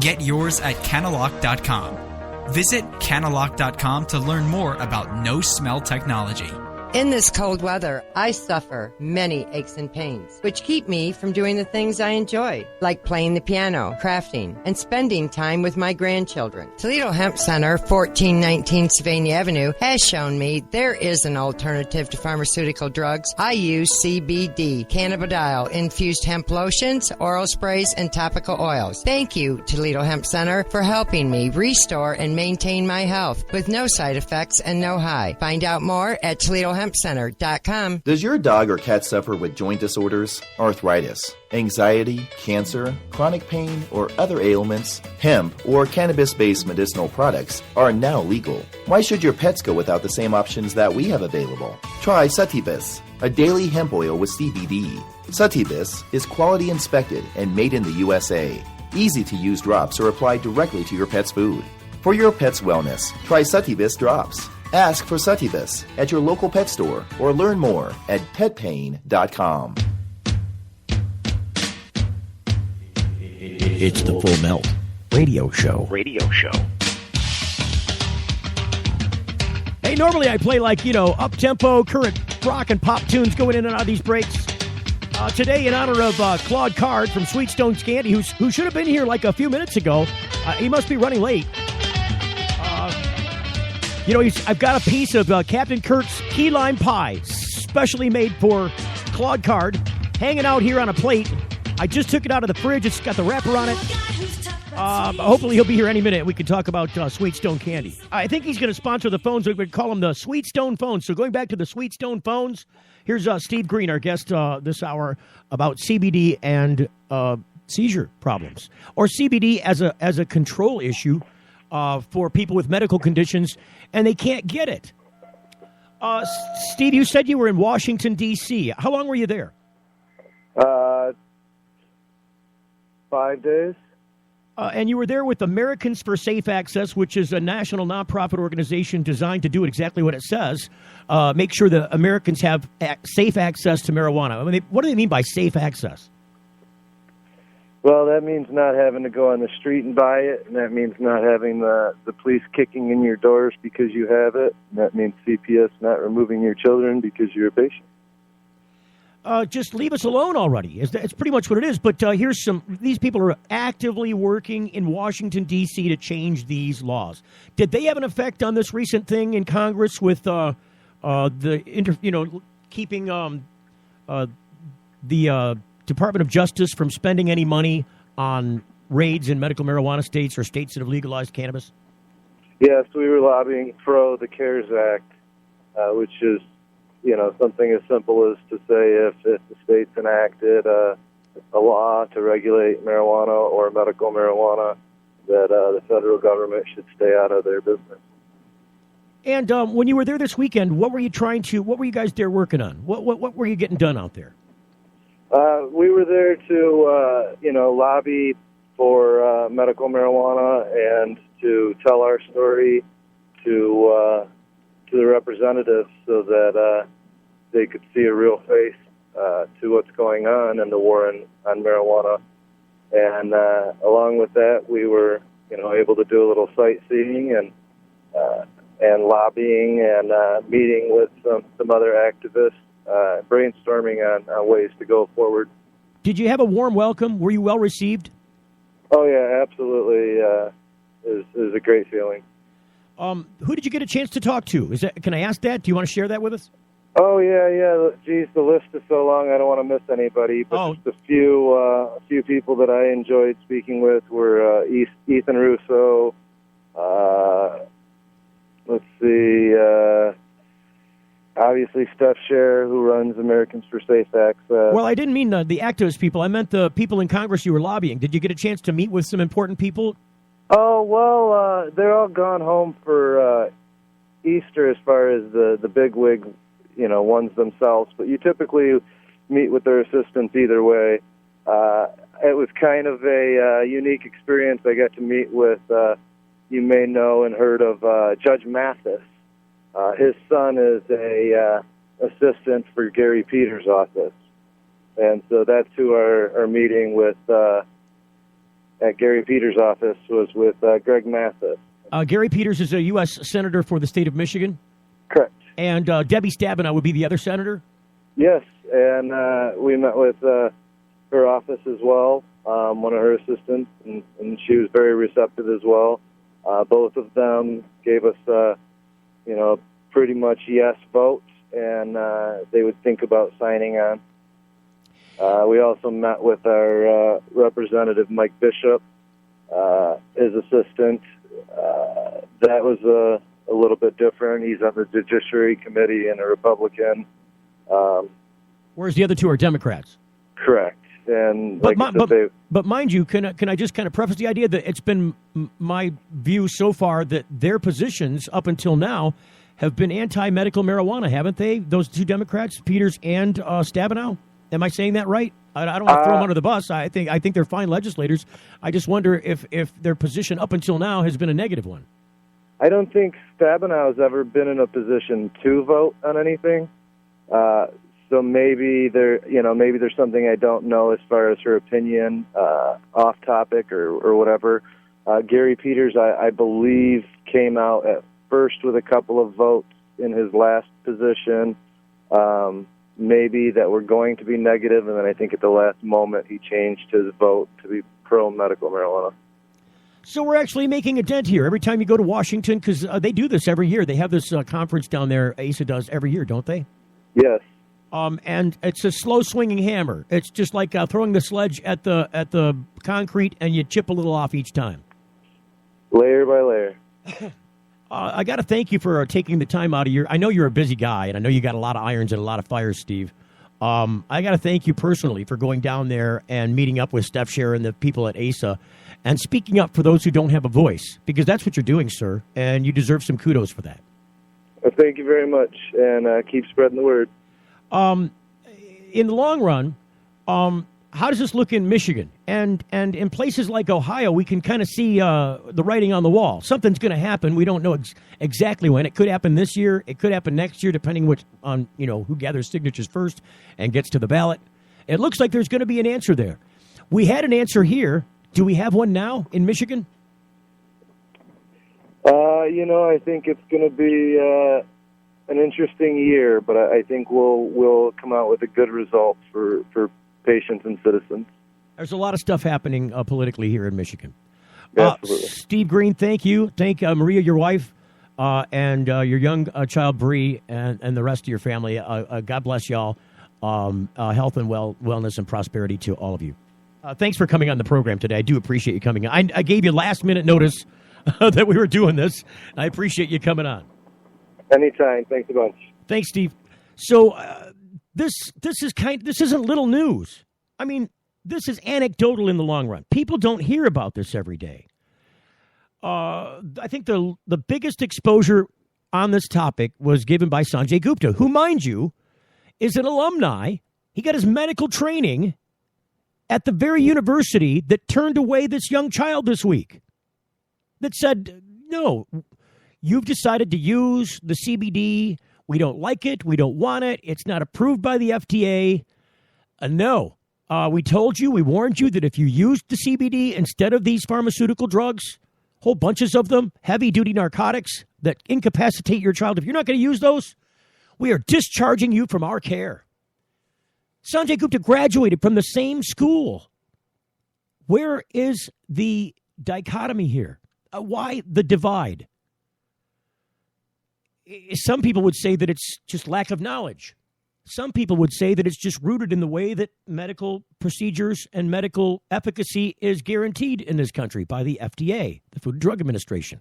Get yours at Canalock.com. Visit Canalock.com to learn more about no-smell technology. In this cold weather, I suffer many aches and pains, which keep me from doing the things I enjoy, like playing the piano, crafting, and spending time with my grandchildren. Toledo Hemp Center, 1419 Sylvania Avenue, has shown me there is an alternative to pharmaceutical drugs. I use CBD, cannabidiol, infused hemp lotions, oral sprays, and topical oils. Thank you, Toledo Hemp Center, for helping me restore and maintain my health with no side effects and no high. Find out more at ToledoHempCenter.com. Does your dog or cat suffer with joint disorders, arthritis, anxiety, cancer, chronic pain, or other ailments? Hemp or cannabis-based medicinal products are now legal. Why should your pets go without the same options that we have available? Try Sativus, a daily hemp oil with CBD. Sativus is quality inspected and made in the USA. Easy-to-use drops are applied directly to your pet's food. For your pet's wellness, try Sativus drops. Ask for Sativus at your local pet store or learn more at petpain.com. It's the Full Melt Radio Show. Hey, normally I play up-tempo, current rock and pop tunes going in and out of these breaks. Today, in honor of Claude Carde from Sweetstone Candy, who should have been here like a few minutes ago. He must be running late. I've got a piece of Captain Kurt's key lime pie, specially made for Claude Carde, hanging out here on a plate. I just took it out of the fridge. It's got the wrapper on it. Hopefully he'll be here any minute. We can talk about Sweetstone Candy. I think he's going to sponsor the phones. We would call them the Sweetstone phones. So going back to the Sweetstone phones, here's Steve Green, our guest this hour, about CBD and seizure problems, or CBD as a control issue for people with medical conditions, and they can't get it. Steve, you said you were in Washington, D.C. How long were you there? 5 days. And you were there with Americans for Safe Access, which is a national nonprofit organization designed to do exactly what it says, make sure that Americans have safe access to marijuana. I mean, what do they mean by safe access? Well, that means not having to go on the street and buy it, and that means not having the police kicking in your doors because you have it, and that means CPS not removing your children because you're a patient. Just leave us alone already. It's pretty much what it is. But these people are actively working in Washington, D.C. to change these laws. Did they have an effect on this recent thing in Congress with keeping the Department of Justice from spending any money on raids in medical marijuana states or states that have legalized cannabis? Yes, we were lobbying pro the CARES Act, which is, something as simple as to say if the states enacted a law to regulate marijuana or medical marijuana, that the federal government should stay out of their business. And when you were there this weekend, what were you guys there working on? What were you getting done out there? We were there to, lobby for medical marijuana and to tell our story to the representatives so that they could see a real face to what's going on in the war on marijuana. And along with that, we were, able to do a little sightseeing and lobbying and meeting with some other activists, brainstorming on ways to go forward. Did you have a warm welcome? Were you well received? Oh, yeah, absolutely. It was a great feeling. Who did you get a chance to talk to? Can I ask that? Do you want to share that with us? Oh, yeah. Geez, the list is so long, I don't want to miss anybody. But just a few people that I enjoyed speaking with were Ethan Russo. Let's see. Obviously, Steph Scher, who runs Americans for Safe Access. Well, I didn't mean the activist people. I meant the people in Congress you were lobbying. Did you get a chance to meet with some important people? Oh, well, they're all gone home for Easter as far as the bigwig, ones themselves. But you typically meet with their assistants either way. It was kind of a unique experience. I got to meet with, you may know and heard of Judge Mathis. His son is a assistant for Gary Peters' office. And so that's who our meeting with at Gary Peters' office was with Greg Mathis. Gary Peters is a U.S. Senator for the state of Michigan? Correct. And Debbie Stabenow would be the other senator? Yes, and we met with her office as well, one of her assistants, and she was very receptive as well. Both of them gave us, pretty much yes votes, and they would think about signing on. We also met with our Representative Mike Bishop, his assistant. That was a little bit different. He's on the Judiciary Committee and a Republican. Whereas the other two are Democrats. Correct. And but mind you, can I just kind of preface the idea that it's been my view so far that their positions up until now have been anti-medical marijuana, haven't they? Those two Democrats, Peters and Stabenow? Am I saying that right? I don't want to throw them under the bus. I think they're fine legislators. I just wonder if their position up until now has been a negative one. I don't think Stabenow has ever been in a position to vote on anything. So maybe maybe there's something I don't know as far as her opinion off topic or whatever. Gary Peters, I believe, came out at first with a couple of votes in his last position. Maybe that were going to be negative, and then I think at the last moment he changed his vote to be pro-medical marijuana. So we're actually making a dent here. Every time you go to Washington, because they do this every year. They have this conference down there, ASA does every year, don't they? Yes. And it's a slow swinging hammer. It's just like throwing the sledge at the concrete, and you chip a little off each time. Layer by layer. I got to thank you for taking the time out of I know you're a busy guy, and I know you got a lot of irons and a lot of fires, Steve. I got to thank you personally for going down there and meeting up with Steph Scherer and the people at ASA and speaking up for those who don't have a voice, because that's what you're doing, sir, and you deserve some kudos for that. Well, thank you very much, and keep spreading the word. In the long run, how does this look in Michigan? And in places like Ohio, we can kind of see the writing on the wall. Something's going to happen. We don't know exactly when. It could happen this year. It could happen next year, depending on who gathers signatures first and gets to the ballot. It looks like there's going to be an answer there. We had an answer here. Do we have one now in Michigan? I think it's going to be an interesting year, but I think we'll come out with a good result for patients and citizens. There's a lot of stuff happening politically here in Michigan. Absolutely. Steve Green, thank you. Thank Maria, your wife, and your young child, Bree, and the rest of your family. God bless y'all. Health and wellness and prosperity to all of you. Thanks for coming on the program today. I do appreciate you coming on. I gave you last-minute notice that we were doing this. I appreciate you coming on. Anytime. Thanks a bunch. Thanks, Steve. So this isn't little news. I mean, this is anecdotal in the long run. People don't hear about this every day. I think the biggest exposure on this topic was given by Sanjay Gupta, who, mind you, is an alumni. He got his medical training at the very university that turned away this young child this week, that said, no, you've decided to use the CBD. We don't like it. We don't want it. It's not approved by the FDA. No. We told you, we warned you that if you used the CBD instead of these pharmaceutical drugs, whole bunches of them, heavy-duty narcotics that incapacitate your child, if you're not going to use those, we are discharging you from our care. Sanjay Gupta graduated from the same school. Where is the dichotomy here? Why the divide? Some people would say that it's just lack of knowledge. Some people would say that it's just rooted in the way that medical procedures and medical efficacy is guaranteed in this country by the FDA, the Food and Drug Administration.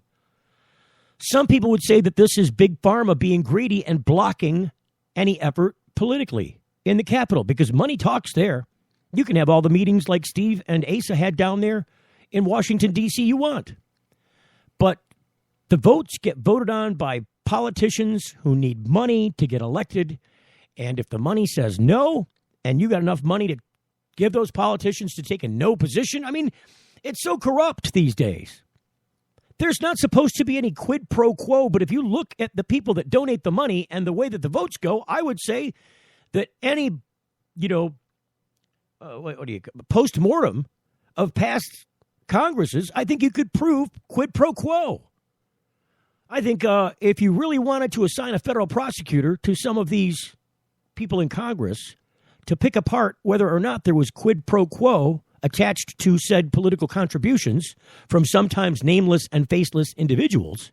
Some people would say that this is Big Pharma being greedy and blocking any effort politically in the Capitol, because money talks there. You can have all the meetings like Steve and Asa had down there in Washington, D.C. you want. But the votes get voted on by politicians who need money to get elected. And if the money says no, and you got enough money to give those politicians to take a no position, I mean, it's so corrupt these days. There's not supposed to be any quid pro quo, but if you look at the people that donate the money and the way that the votes go, I would say that any, post-mortem of past Congresses, I think you could prove quid pro quo. I think if you really wanted to assign a federal prosecutor to some of these people in Congress to pick apart whether or not there was quid pro quo attached to said political contributions from sometimes nameless and faceless individuals,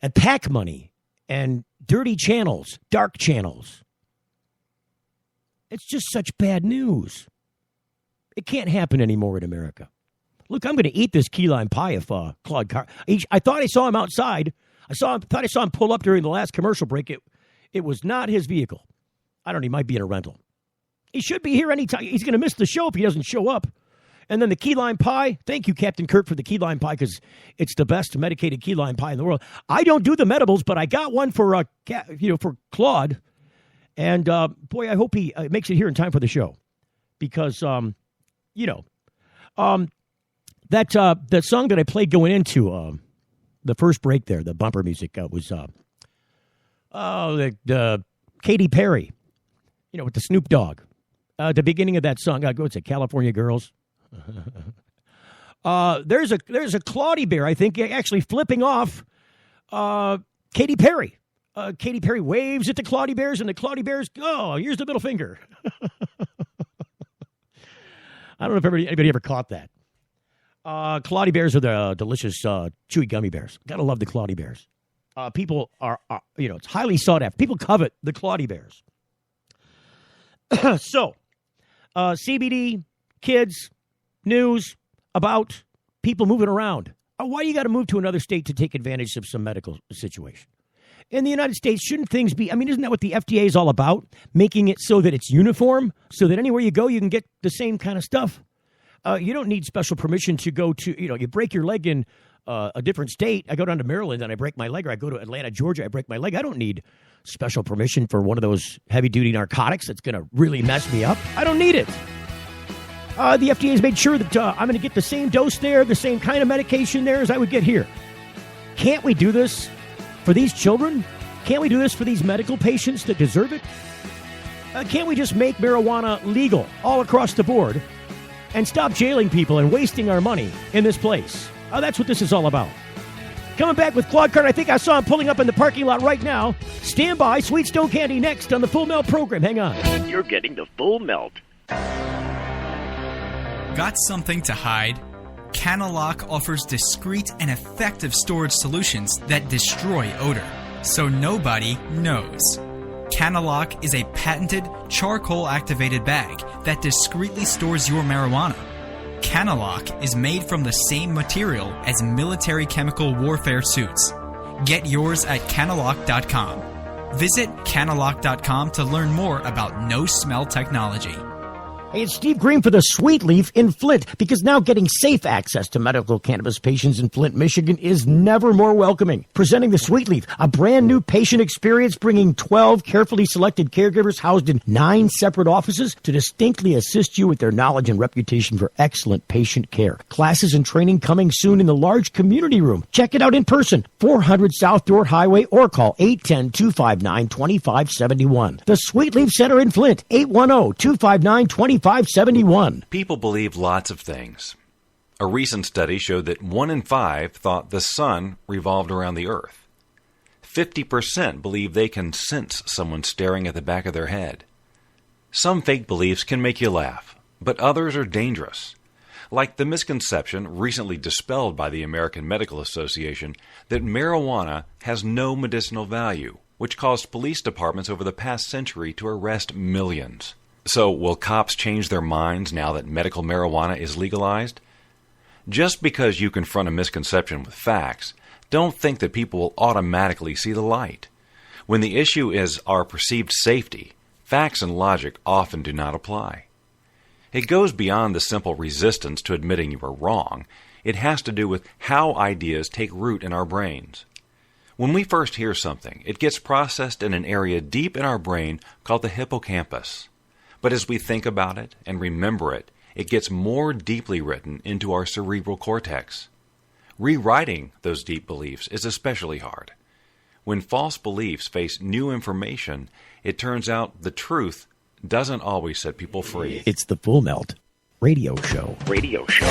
and PAC money and dirty channels, dark channels, it's just such bad news. It can't happen anymore in America. Look, I'm going to eat this key lime pie if Claude Carde. I thought I saw him outside. Thought I saw him pull up during the last commercial break. It was not his vehicle. I don't know. He might be in a rental. He should be here anytime. He's going to miss the show if he doesn't show up. And then the key lime pie. Thank you, Captain Kirk, for the key lime pie because it's the best medicated key lime pie in the world. I don't do the medibles, but I got one for for Claude. And boy, I hope he makes it here in time for the show because that song that I played going into the first break there, the bumper music was the Katy Perry, with the Snoop Dogg. The beginning of that song, what's it, California Girls? There's a Claudie Bear, I think, actually flipping off Katy Perry. Katy Perry waves at the Claudie Bears, and the Claudie Bears, here's the middle finger. I don't know if anybody ever caught that. Claudie Bears are the delicious chewy gummy bears. Gotta love the Claudie Bears. People are it's highly sought after. People covet the Claudie Bears. So, CBD, kids, news about people moving around. Why do you got to move to another state to take advantage of some medical situation? In the United States, shouldn't things be, isn't that what the FDA is all about? Making it so that it's uniform, so that anywhere you go, you can get the same kind of stuff. You don't need special permission to go to, you break your leg in a different state. I go down to Maryland and I break my leg, or I go to Atlanta, Georgia, I break my leg. I don't need special permission for one of those heavy-duty narcotics that's going to really mess me up. I don't need it. The FDA has made sure that I'm going to get the same dose there, the same kind of medication there as I would get here. Can't we do this for these children? Can't we do this for these medical patients that deserve it? Can't we just make marijuana legal all across the board and stop jailing people and wasting our money in this place? That's what this is all about. Coming back with Claude Carde. I think I saw him pulling up in the parking lot right now. Stand by. Sweetstone Candy next on the Full Melt program. Hang on. You're getting the Full Melt. Got something to hide? Canalock offers discreet and effective storage solutions that destroy odor, so nobody knows. Canalock is a patented charcoal-activated bag that discreetly stores your marijuana. Canalock is made from the same material as military chemical warfare suits. Get yours at canalock.com. Visit canalock.com to learn more about no-smell technology. Hey, it's Steve Green for the Sweet Leaf in Flint, because now getting safe access to medical cannabis patients in Flint, Michigan is never more welcoming. Presenting the Sweet Leaf, a brand new patient experience bringing 12 carefully selected caregivers housed in 9 separate offices to distinctly assist you with their knowledge and reputation for excellent patient care. Classes and training coming soon in the large community room. Check it out in person, 400 South Dorr Highway, or call 810-259-2571. The Sweet Leaf Center in Flint, 810-259-2571. People believe lots of things. A recent study showed that 1 in 5 thought the sun revolved around the earth. 50% believe they can sense someone staring at the back of their head. Some fake beliefs can make you laugh, but others are dangerous. Like the misconception, recently dispelled by the American Medical Association, that marijuana has no medicinal value, which caused police departments over the past century to arrest millions. So, will cops change their minds now that medical marijuana is legalized? Just because you confront a misconception with facts, don't think that people will automatically see the light. When the issue is our perceived safety, facts and logic often do not apply. It goes beyond the simple resistance to admitting you are wrong. It has to do with how ideas take root in our brains. When we first hear something, it gets processed in an area deep in our brain called the hippocampus. But as we think about it and remember it, it gets more deeply written into our cerebral cortex. Rewriting those deep beliefs is especially hard. When false beliefs face new information, it turns out the truth doesn't always set people free. It's the Full Melt Radio Show. Radio Show.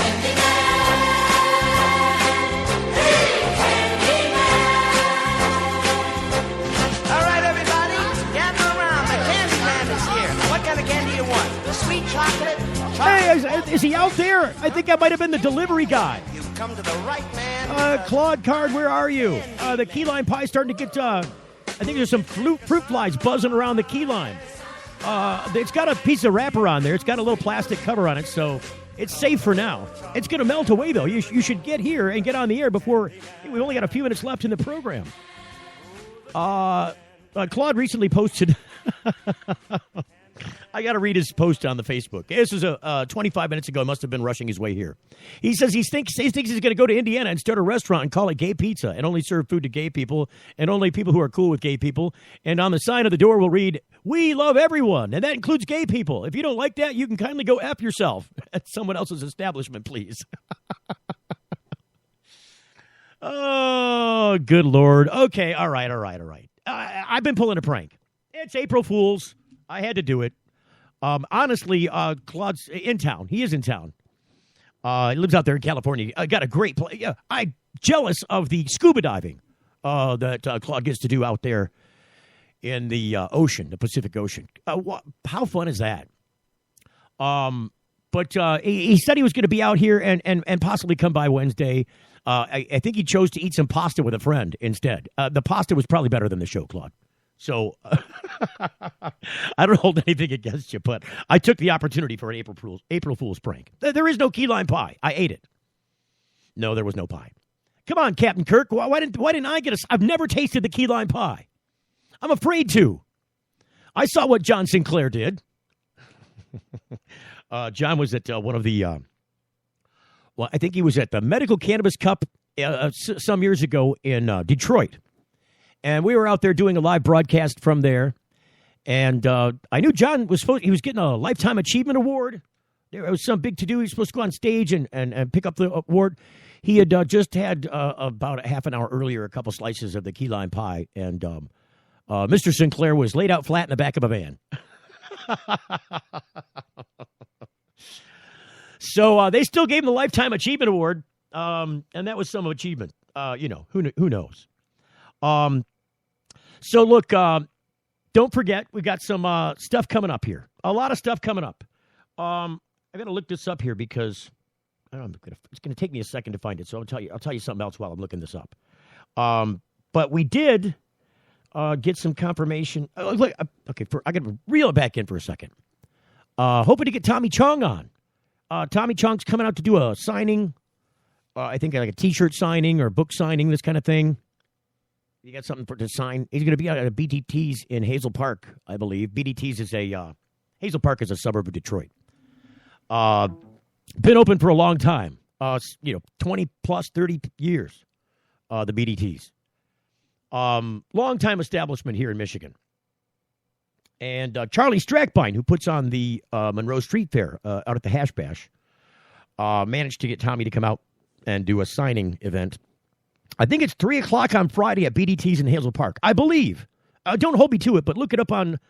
the sweet chocolate. Hey, is he out there? I think I might have been the delivery guy. You've come to the right man. Claude Carde, where are you? The key lime pie starting to get, I think there's some fruit flies buzzing around the key lime. It's got a piece of wrapper on there. It's got a little plastic cover on it, so it's safe for now. It's going to melt away, though. You should get here and get on the air before we've only got a few minutes left in the program. Claude recently posted. I got to read his post on the Facebook. This was 25 minutes ago. Must have been rushing his way here. He says he thinks he's going to go to Indiana and start a restaurant and call it Gay Pizza and only serve food to gay people and only people who are cool with gay people. And on the sign of the door will read, "We love everyone," and that includes gay people. If you don't like that, you can kindly go F yourself at someone else's establishment, please. Oh, good Lord. Okay, all right. I've been pulling a prank. It's April Fool's. I had to do it. Honestly, Claude's in town. He is in town. He lives out there in California. Got a great place. Yeah, I'm jealous of the scuba diving that Claude gets to do out there in the ocean, the Pacific Ocean. How fun is that? But he said he was going to be out here and possibly come by Wednesday. I think he chose to eat some pasta with a friend instead. The pasta was probably better than the show, Claude. So I don't hold anything against you, but I took the opportunity for an April Fool's prank. There is no key lime pie. I ate it. No, there was no pie. Come on, Captain Kirk. Why didn't I get I've never tasted the key lime pie. I'm afraid to. I saw what John Sinclair did. John was at one of the, I think he was at the Medical Cannabis Cup some years ago in Detroit. And we were out there doing a live broadcast from there. And I knew John he was getting a Lifetime Achievement Award. There was some big to-do. He was supposed to go on stage and pick up the award. He had just had about a half an hour earlier a couple slices of the key lime pie. And Mr. Sinclair was laid out flat in the back of a van. So they still gave him the Lifetime Achievement Award. And that was some achievement. Who knows? So look, don't forget, we got some stuff coming up here. A lot of stuff coming up. I got to look this up here because it's going to take me a second to find it. So I'll tell you something else while I'm looking this up. But we did get some confirmation. I got to reel it back in for a second. Hoping to get Tommy Chong on. Tommy Chong's coming out to do a signing. I think like a T-shirt signing or book signing, this kind of thing. You got something to sign? He's going to be out at BDT's in Hazel Park, I believe. BDT's is Hazel Park is a suburb of Detroit. Been open for a long time. 20 plus 30 years. The BDT's. Long time establishment here in Michigan. And Charlie Strackbine, who puts on the Monroe Street Fair out at the Hash Bash, managed to get Tommy to come out and do a signing event. I think it's 3 o'clock on Friday at BDT's in Hazel Park. I believe. Don't hold me to it, but look it up on,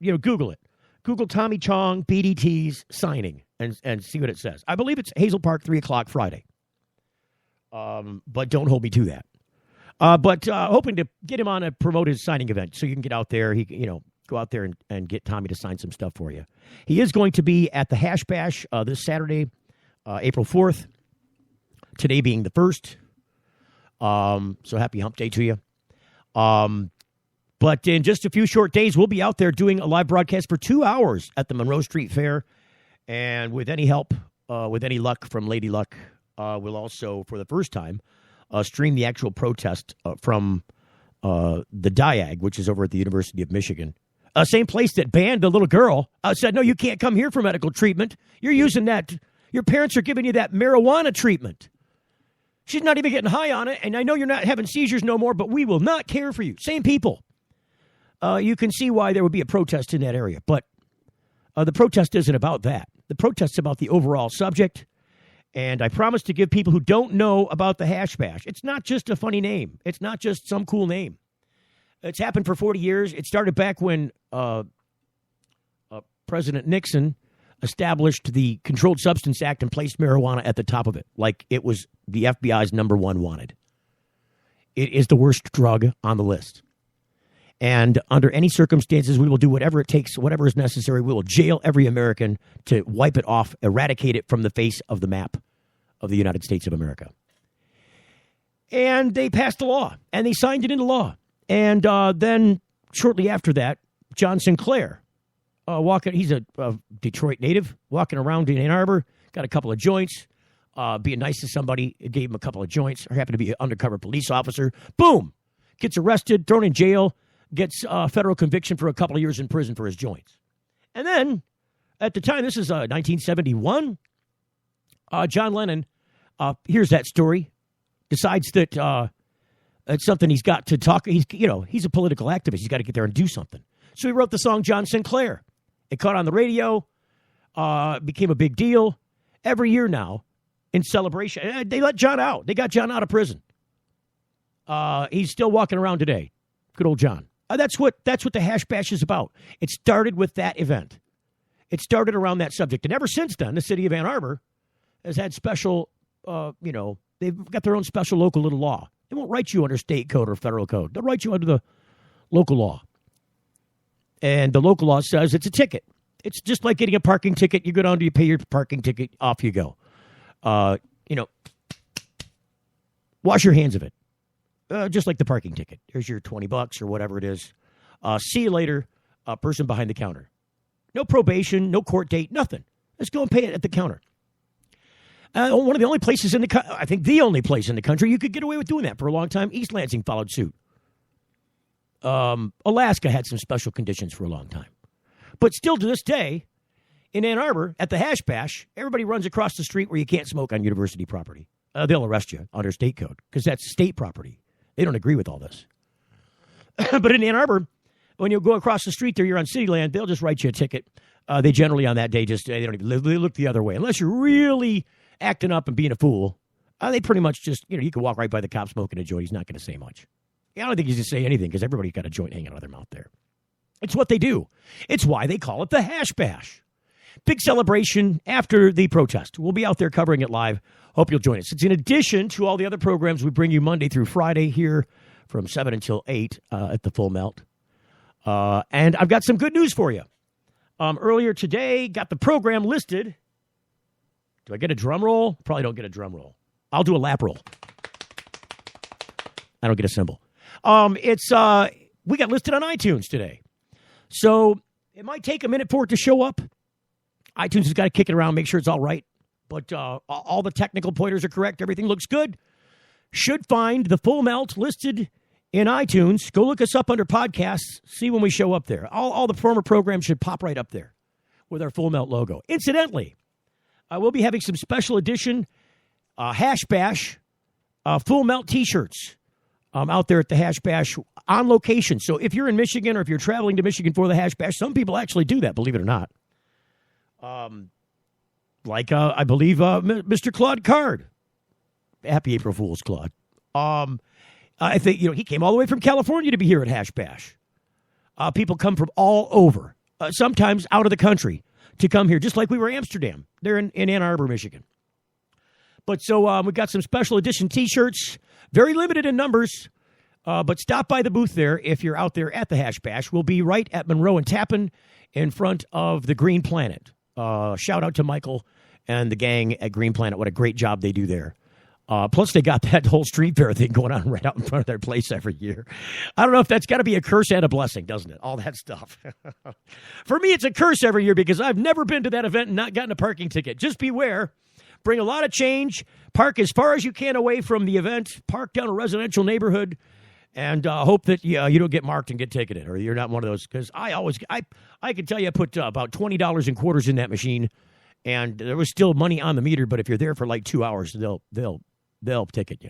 Google it. Google Tommy Chong, BDT's signing, and see what it says. I believe it's Hazel Park, 3 o'clock Friday. But don't hold me to that. But hoping to get him on and promote his signing event so you can get out there. Go out there and get Tommy to sign some stuff for you. He is going to be at the Hash Bash this Saturday, April 4th. Today being the 1st. So happy hump day to you. But in just a few short days, we'll be out there doing a live broadcast for 2 hours at the Monroe Street Fair. And with any help, with any luck from Lady Luck, we'll also, for the first time, stream the actual protest from the Diag, which is over at the University of Michigan. Same place that banned a little girl. Said, no, you can't come here for medical treatment. You're using that. Your parents are giving you that marijuana treatment. She's not even getting high on it, and I know you're not having seizures no more, but we will not care for you. Same people. You can see why there would be a protest in that area, but the protest isn't about that. The protest's about the overall subject, and I promise to give people who don't know about the Hash Bash. It's not just a funny name. It's not just some cool name. It's happened for 40 years. It started back when President Nixon established the Controlled Substance Act and placed marijuana at the top of it, like it was the FBI's number one wanted. It is the worst drug on the list. And under any circumstances, we will do whatever it takes, whatever is necessary. We will jail every American to wipe it off, eradicate it from the face of the map of the United States of America. And they passed the law, and they signed it into law. And then shortly after that, John Sinclair, he's a Detroit native, walking around in Ann Arbor, got a couple of joints, being nice to somebody, gave him a couple of joints, or happened to be an undercover police officer. Boom! Gets arrested, thrown in jail, gets a federal conviction for a couple of years in prison for his joints. And then, at the time, this is 1971, John Lennon hears that story, decides that it's something he's got to talk. He's a political activist. He's got to get there and do something. So he wrote the song John Sinclair. It caught on the radio, became a big deal. Every year now, in celebration, they let John out. They got John out of prison. He's still walking around today. Good old John. That's what the Hash Bash is about. It started with that event. It started around that subject. And ever since then, the city of Ann Arbor has had special, they've got their own special local little law. They won't write you under state code or federal code. They'll write you under the local law. And the local law says it's a ticket. It's just like getting a parking ticket. You go down to you pay your parking ticket, off you go. Wash your hands of it. Just like the parking ticket. Here's your $20 or whatever it is. See you later, person behind the counter. No probation, no court date, nothing. Let's go and pay it at the counter. One of the only places I think the only place in the country you could get away with doing that for a long time. East Lansing followed suit. Alaska had some special conditions for a long time. But still to this day, in Ann Arbor, at the Hash Bash, everybody runs across the street where you can't smoke on university property. They'll arrest you under state code because that's state property. They don't agree with all this. But in Ann Arbor, when you go across the street there, you're on city land, they'll just write you a ticket. They generally on that day they don't even they look the other way. Unless you're really acting up and being a fool, they pretty much just, you can walk right by the cop smoking a joint. He's not going to say much. I don't think he's going to say anything because everybody's got a joint hanging out of their mouth there. It's what they do. It's why they call it the Hash Bash. Big celebration after the protest. We'll be out there covering it live. Hope you'll join us. It's in addition to all the other programs we bring you Monday through Friday here from 7 until 8 at the Full Melt. And I've got some good news for you. Earlier today, got the program listed. Do I get a drum roll? Probably don't get a drum roll. I'll do a lap roll. I don't get a cymbal. We got listed on iTunes today. So it might take a minute for it to show up. iTunes has got to kick it around, make sure it's all right. But all the technical pointers are correct. Everything looks good. Should find the Full Melt listed in iTunes. Go look us up under podcasts. See when we show up there. All the former programs should pop right up there with our Full Melt logo. Incidentally, we'll be having some special edition Hash Bash Full Melt T-shirts out there at the Hash Bash on location. So if you're in Michigan or if you're traveling to Michigan for the Hash Bash, some people actually do that, believe it or not. I believe Mr. Claude Carde. Happy April Fool's, Claude. I think, he came all the way from California to be here at Hash Bash. People come from all over, sometimes out of the country, to come here, just like we were Amsterdam. They're in Ann Arbor, Michigan. But so we've got some special edition T-shirts, very limited in numbers, but stop by the booth there if you're out there at the Hash Bash. We'll be right at Monroe and Tappan in front of the Green Planet. Shout out to Michael and the gang at Green Planet. What a great job they do there. Plus, they got that whole street fair thing going on right out in front of their place every year. I don't know if that's got to be a curse and a blessing, doesn't it? All that stuff. For me, it's a curse every year because I've never been to that event and not gotten a parking ticket. Just beware. Bring a lot of change. Park as far as you can away from the event. Park down a residential neighborhood. And hope that you don't get marked and get ticketed, or you're not one of those. Because I can tell you I put about $20 in quarters in that machine, and there was still money on the meter. But if you're there for like 2 hours, they'll ticket you.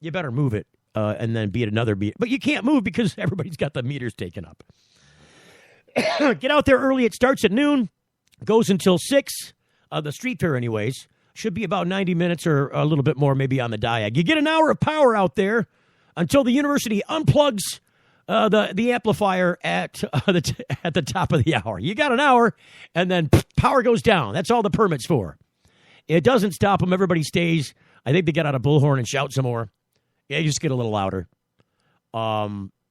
You better move it and then be at another meter. But you can't move because everybody's got the meters taken up. Get out there early. It starts at noon, goes until 6. The street fair, anyways, should be about 90 minutes or a little bit more, maybe on the diag. You get an hour of power out there until the university unplugs the amplifier at the top of the hour. You got an hour, and then power goes down. That's all the permit's for. It doesn't stop them. Everybody stays. I think they get out a bullhorn and shout some more. Yeah, you just get a little louder.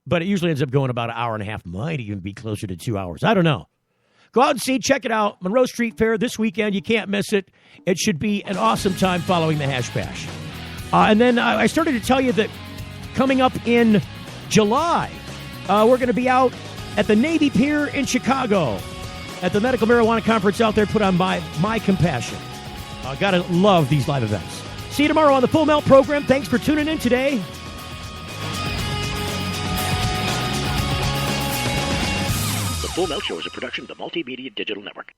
but it usually ends up going about an hour and a half. Might even be closer to 2 hours. I don't know. Go out and see. Check it out. Monroe Street Fair this weekend. You can't miss it. It should be an awesome time following the Hash Bash. And then I started to tell you that coming up in July, we're going to be out at the Navy Pier in Chicago at the Medical Marijuana Conference out there put on by My Compassion. Got to love these live events. See you tomorrow on the Full Melt program. Thanks for tuning in today. The Full Melt Show is a production of the Multimedia Digital Network.